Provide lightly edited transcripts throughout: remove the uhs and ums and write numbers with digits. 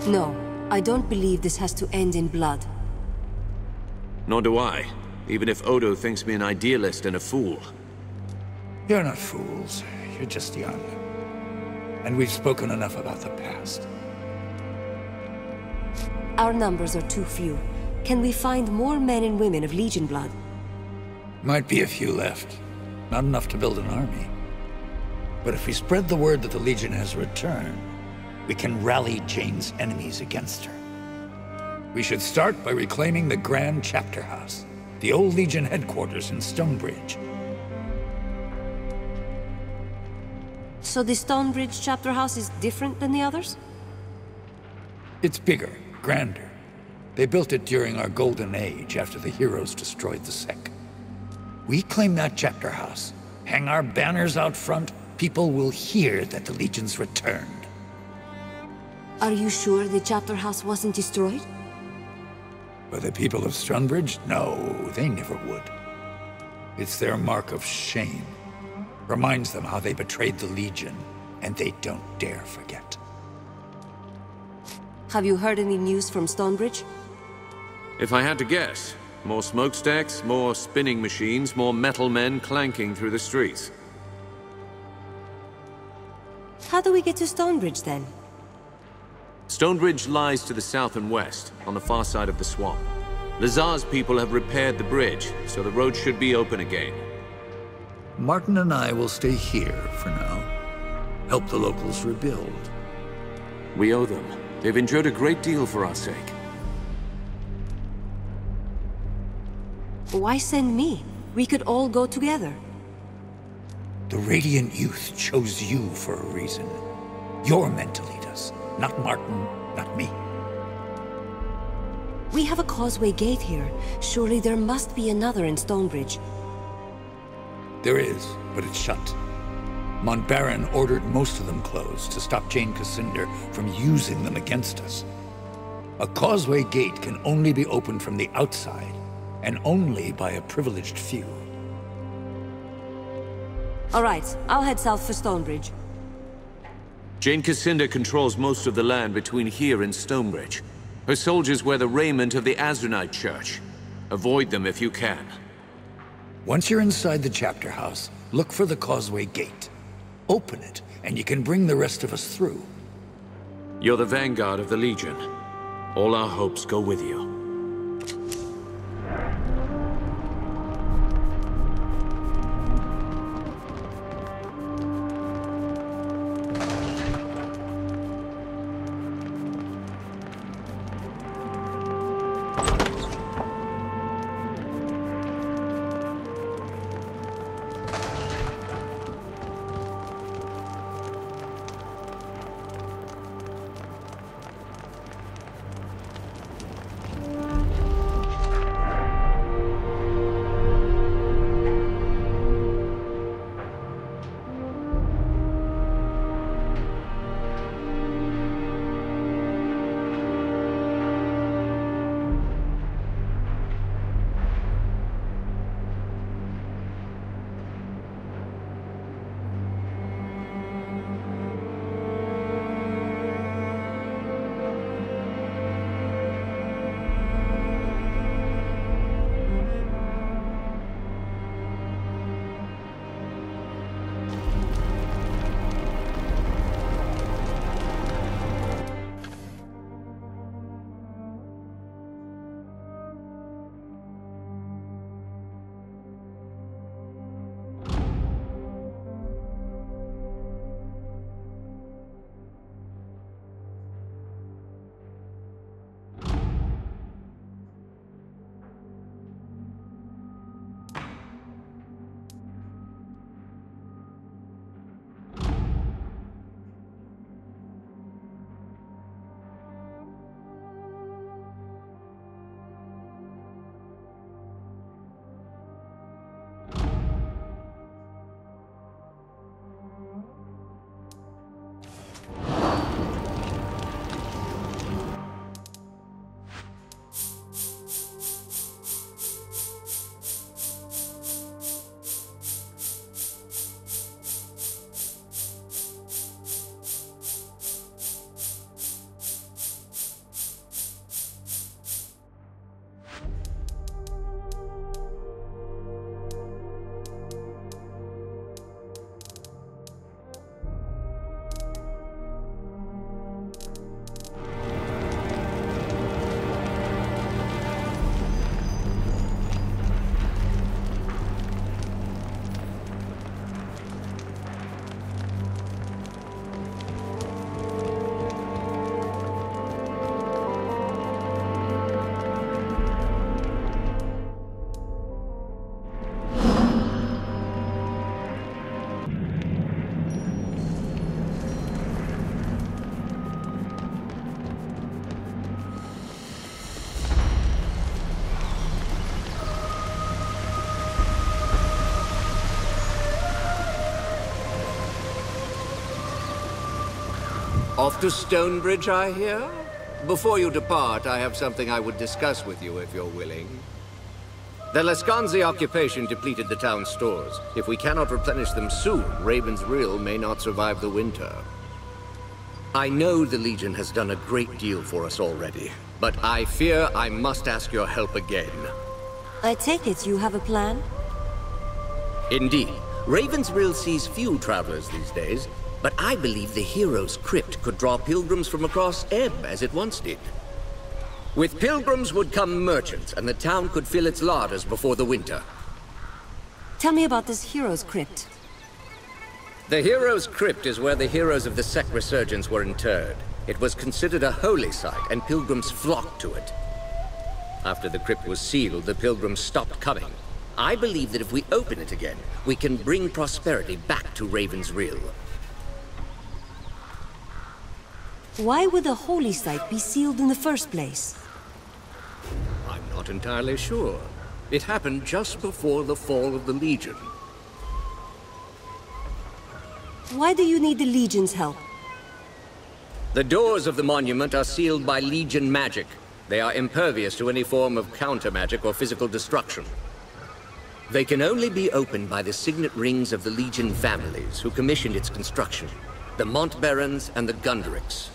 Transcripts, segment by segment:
No, I don't believe this has to end in blood. Nor do I, even if Odo thinks me an idealist and a fool. You're not fools. You're just young. And we've spoken enough about the past. Our numbers are too few. Can we find more men and women of Legion blood? Might be a few left. Not enough to build an army. But if we spread the word that the Legion has returned, we can rally Jeyne's enemies against her. We should start by reclaiming the Grand Chapter House, the old Legion headquarters in Stonebridge. So the Stonebridge Chapter House is different than the others? It's bigger, grander. They built it during our Golden Age after the heroes destroyed the Sec. We claim that Chapter House, hang our banners out front, people will hear that the Legion's returned. Are you sure the Chapter House wasn't destroyed? By the people of Stonebridge? No, they never would. It's their mark of shame. Reminds them how they betrayed the Legion, and they don't dare forget. Have you heard any news from Stonebridge? If I had to guess, more smokestacks, more spinning machines, more metal men clanking through the streets. How do we get to Stonebridge, then? Stonebridge lies to the south and west, on the far side of the swamp. Lazar's people have repaired the bridge, so the road should be open again. Martin and I will stay here for now. Help the locals rebuild. We owe them. They've endured a great deal for our sake. Why send me? We could all go together. The Radiant Youth chose you for a reason. You're meant to lead us, not Martin, not me. We have a causeway gate here. Surely there must be another in Stonebridge. There is, but it's shut. Montbaron ordered most of them closed to stop Jeyne Kassynder from using them against us. A causeway gate can only be opened from the outside, and only by a privileged few. All right, I'll head south for Stonebridge. Jeyne Kassynder controls most of the land between here and Stonebridge. Her soldiers wear the raiment of the Azunite Church. Avoid them if you can. Once you're inside the Chapter House, look for the causeway gate. Open it, and you can bring the rest of us through. You're the vanguard of the Legion. All our hopes go with you. Off to Stonebridge, I hear? Before you depart, I have something I would discuss with you if you're willing. The Lascanzi occupation depleted the town's stores. If we cannot replenish them soon, Raven's Rill may not survive the winter. I know the Legion has done a great deal for us already, but I fear I must ask your help again. I take it you have a plan? Indeed. Raven's Rill sees few travelers these days, but I believe the Hero's Crypt could draw pilgrims from across Ehb as it once did. With pilgrims would come merchants, and the town could fill its larders before the winter. Tell me about this Hero's Crypt. The Hero's Crypt is where the heroes of the Sect Resurgence were interred. It was considered a holy site, and pilgrims flocked to it. After the crypt was sealed, the pilgrims stopped coming. I believe that if we open it again, we can bring prosperity back to Raven's Rill. Why would the holy site be sealed in the first place? I'm not entirely sure. It happened just before the fall of the Legion. Why do you need the Legion's help? The doors of the monument are sealed by Legion magic. They are impervious to any form of counter-magic or physical destruction. They can only be opened by the signet rings of the Legion families who commissioned its construction, the Montbarons and the Gundricks.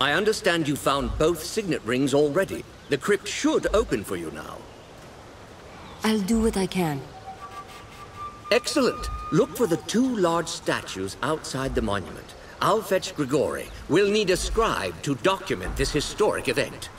I understand you found both signet rings already. The crypt should open for you now. I'll do what I can. Excellent. Look for the two large statues outside the monument. I'll fetch Grigori. We'll need a scribe to document this historic event.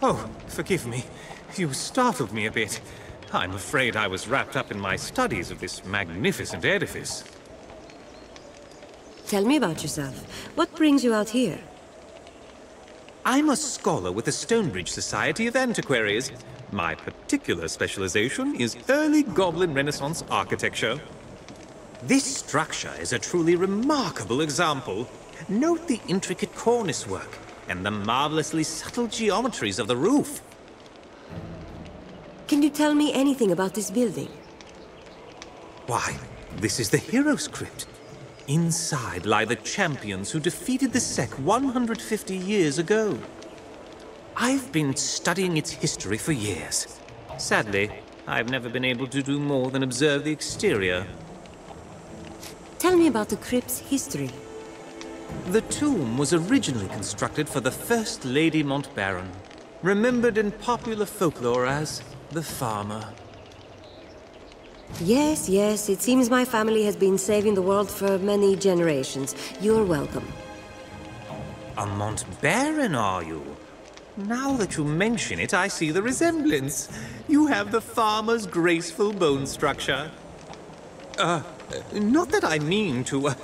Oh, forgive me. You startled me a bit. I'm afraid I was wrapped up in my studies of this magnificent edifice. Tell me about yourself. What brings you out here? I'm a scholar with the Stonebridge Society of Antiquaries. My particular specialization is early Goblin Renaissance architecture. This structure is a truly remarkable example. Note the intricate cornice work and the marvelously subtle geometries of the roof. Can you tell me anything about this building? Why, this is the Hero's Crypt. Inside lie the champions who defeated the sect 150 years ago. I've been studying its history for years. Sadly, I've never been able to do more than observe the exterior. Tell me about the crypt's history. The tomb was originally constructed for the First Lady Montbaron, remembered in popular folklore as the Farmer. Yes, yes, it seems my family has been saving the world for many generations. You're welcome. A Montbaron, are you? Now that you mention it, I see the resemblance. You have the farmer's graceful bone structure. Not that I mean to,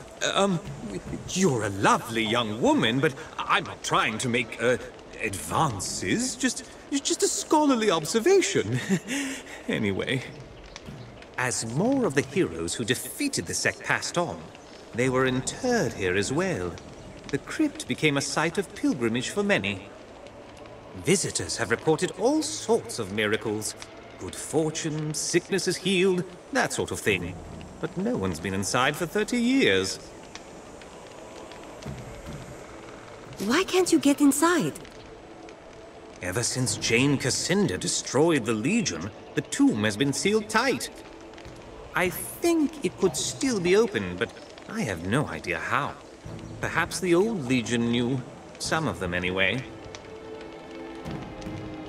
you're a lovely young woman, but I'm not trying to make, advances. Just a scholarly observation. Anyway, as more of the heroes who defeated the sect passed on, they were interred here as well. The crypt became a site of pilgrimage for many. Visitors have reported all sorts of miracles. Good fortune, sicknesses healed, that sort of thing. But no one's been inside for 30 years. Why can't you get inside? Ever since Jeyne Kassynder destroyed the Legion, the tomb has been sealed tight. I think it could still be open, but I have no idea how. Perhaps the old Legion knew. Some of them, anyway.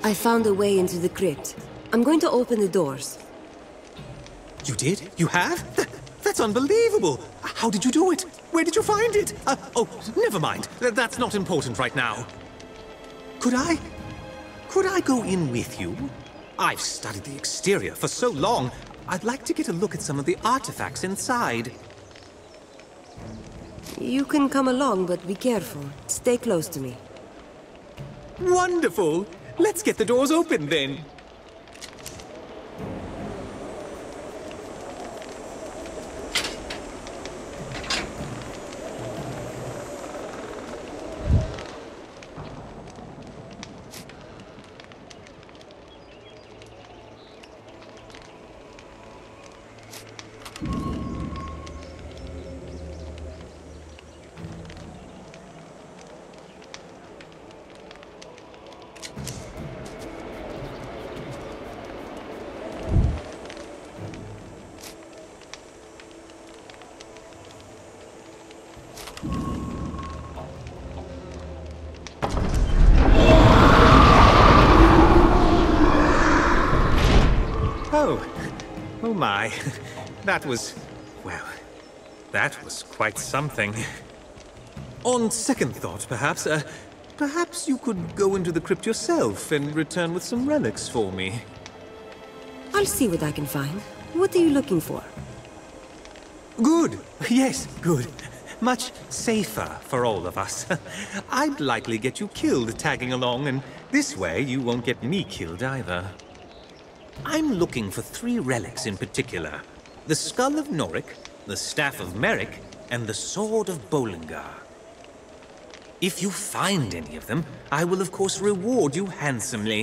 I found a way into the crypt. I'm going to open the doors. You did? You have? That's unbelievable! How did you do it? Where did you find it? Oh, never mind. That's not important right now. Could I go in with you? I've studied the exterior for so long. I'd like to get a look at some of the artifacts inside. You can come along, but be careful. Stay close to me. Wonderful! Let's get the doors open, then. Oh my. That was, well, that was quite something. On second thought, perhaps, perhaps you could go into the crypt yourself and return with some relics for me. I'll see what I can find. What are you looking for? Good. Yes, good. Much safer for all of us. I'd likely get you killed tagging along, and this way you won't get me killed either. I'm looking for 3 relics in particular. The Skull of Noric, the Staff of Merrick, and the Sword of Bollingar. If you find any of them, I will of course reward you handsomely.